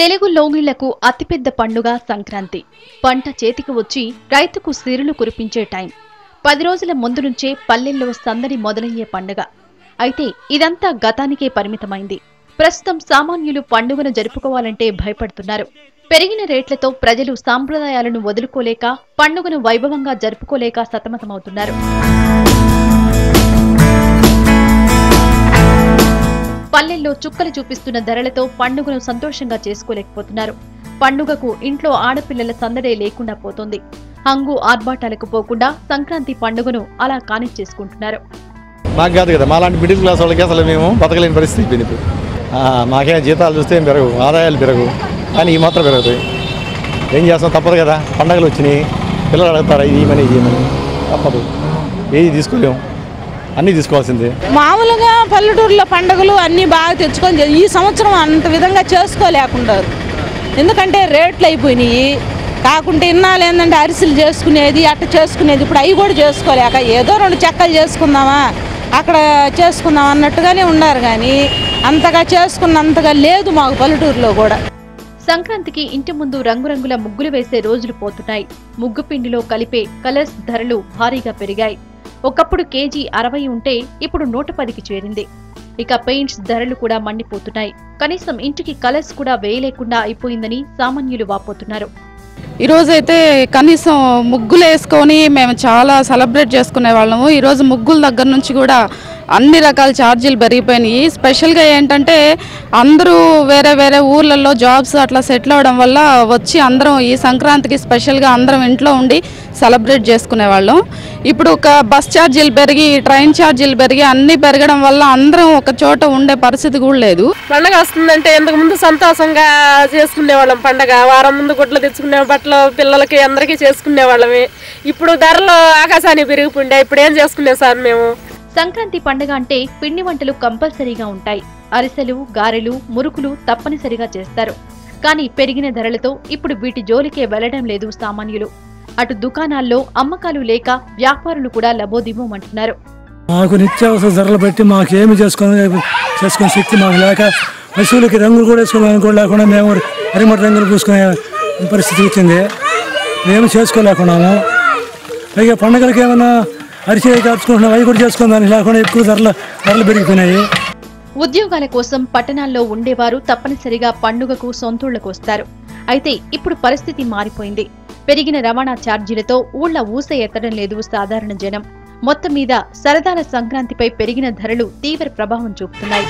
తెలుగు లోగిళ్లకు అతిపెద్ద పండుగ సంక్రాంతి. పంట చేతికి వచ్చి రైతుకు సిరులు కురిపించే టైం. 10 రోజుల ముందు నుంచే పల్లెల్లో సందడి మొదలయ్యే పండుగ. అయితే ఇదంతా గతానికే పరిమితమైంది. ప్రస్తుతం సామాన్యులు పండుగను జరుపుకోవాలంటే భయపడుతున్నారు. పెరిగిన రేట్లతో ప్రజలు సాంప్రదాయాలను వదులుకోలేక పండుగను వైభవంగా జరుపుకోలేక సతమతమవుతున్నారు. పల్లెల్లో చుక్కలు చూపిస్తున్న ధరలతో పండుగను సంతోషంగా చేసుకోలేకపోతున్నారు. పండుగకు ఇంట్లో ఆడపిల్లల సందడే లేకుండా పోతోంది. హంగు ఆర్భాటాలకు పోకుండా సంక్రాంతి పండుగను అలా కానిచ్చేసుకుంటున్నారు. మాకు కాదు కదా, మాలాంటి మిడిల్ క్లాస్ వాళ్ళకి అసలు మేము బతకలేని పరిస్థితి అయిపోయింది. మాకే జీతాలు చూస్తే ఏం పెరగవు, ఆదాయాలు పెరగవు, కానీ ఈ మాత్రం పెరుగుతాయి. ఏం చేస్తాం, తప్పదు కదా. పండుగలు వచ్చినాయి, పిల్లలు అడుగుతారా ఇది మనీ తప్పదు, ఏది తీసుకోలేము, అన్నీ తీసుకోవాల్సిందే. మామూలుగా పల్లెటూరులో పండుగలు అన్నీ బాగా తెచ్చుకొని ఈ సంవత్సరం అంత విధంగా చేసుకోలేకుంటారు. ఎందుకంటే రేట్లు అయిపోయినాయి. కాకుంటే ఇన్నాళ్ళు ఏంటంటే అరిసెలు చేసుకునేది, అట్ట చేసుకునేది. ఇప్పుడు అవి కూడా చేసుకోలేక ఏదో 2 చెక్కలు చేసుకుందామా, అక్కడ చేసుకుందాం అన్నట్టుగానే ఉన్నారు. కానీ అంతగా చేసుకున్నంతగా లేదు మాకు పల్లెటూరులో కూడా. సంక్రాంతికి ఇంటి ముందు రంగురంగుల ముగ్గులు వేసే రోజులు పోతున్నాయి. ముగ్గు పిండిలో కలిపే కలర్స్ ధరలు భారీగా పెరిగాయి. ఒకప్పుడు కేజీ 60 ఉంటే ఇప్పుడు 110కి చేరింది. ఇక పెయింట్స్ ధరలు కూడా మండిపోతున్నాయి. కనీసం ఇంటికి కలర్స్ కూడా వేయలేకుండా అయిపోయిందని సామాన్యులు వాపోతున్నారు. ఈరోజైతే కనీసం ముగ్గులు వేసుకొని మేము చాలా సెలబ్రేట్ చేసుకునే వాళ్ళము. ఈరోజు ముగ్గుల దగ్గర నుంచి కూడా అన్ని రకాల ఛార్జీలు పెరిగిపోయినాయి. స్పెషల్గా ఏంటంటే అందరూ వేరే వేరే ఊర్లలో జాబ్స్ అట్లా సెటిల్ అవ్వడం వల్ల వచ్చి అందరం ఈ సంక్రాంతికి స్పెషల్గా అందరం ఇంట్లో ఉండి సెలబ్రేట్ చేసుకునేవాళ్ళం. ఇప్పుడు ఒక బస్ ఛార్జీలు పెరిగి, ట్రైన్ ఛార్జీలు పెరిగి అన్నీ పెరగడం వల్ల అందరం ఒక చోట ఉండే పరిస్థితి కూడా లేదు. పండగ వస్తుందంటే ఇంతకుముందు సంతోషంగా చేసుకునేవాళ్ళం. పండగ వారం ముందు గుడ్లు తెచ్చుకునే బట్టలు పిల్లలకి అందరికీ చేసుకునేవాళ్ళమే. ఇప్పుడు ధరలు ఆకాశాన్ని పెరిగిపోయిండే. ఇప్పుడు ఏం చేసుకునే సార్ మేము. సంక్రాంతి పండుగ అంటే పిండి వంటలు కంపల్సరీగా ఉంటాయి. అరిసెలు, గారెలు, మురుకులు తప్పనిసరిగా చేస్తారు. కానీ పెరిగిన ధరలతో ఇప్పుడు వీటి జోలికే వెళ్లడం లేదు సామాన్యులు. అటు దుకాణాల్లో అమ్మకాలు లేక వ్యాపారులు కూడా లబోదిబోమంటున్నారు. మాకు నిత్యావసర ధరలు బట్టి మాకేమి చేసుకునే శక్తి మాకు లేక, పశువులకి రంగులు కూడా వేసుకోవడానికి కూడా లేకుండా మేము అరిమటి రంగులు పూసుకునే పరిస్థితి వచ్చింది. మేము చేసుకోలేకున్నాము. పైగా పండుగలకి ఏమైనా అరిసెలు కాచుకుంటున్నాం, అవి కూడా చేసుకుందాం లేకుండా ఎక్కువ ధరలు పెరిగిపోయినాయి. ఉద్యోగాల కోసం పట్టణాల్లో ఉండేవారు తప్పనిసరిగా పండుగకు సొంతూళ్లకు వస్తారు. అయితే ఇప్పుడు పరిస్థితి మారిపోయింది. పెరిగిన రవాణా ఛార్జీలతో ఊళ్ల ఊస ఎత్తడం లేదు సాధారణ జనం. మొత్తం మీద సరదాల సంక్రాంతిపై పెరిగిన ధరలు తీవ్ర ప్రభావం చూపుతున్నాయి.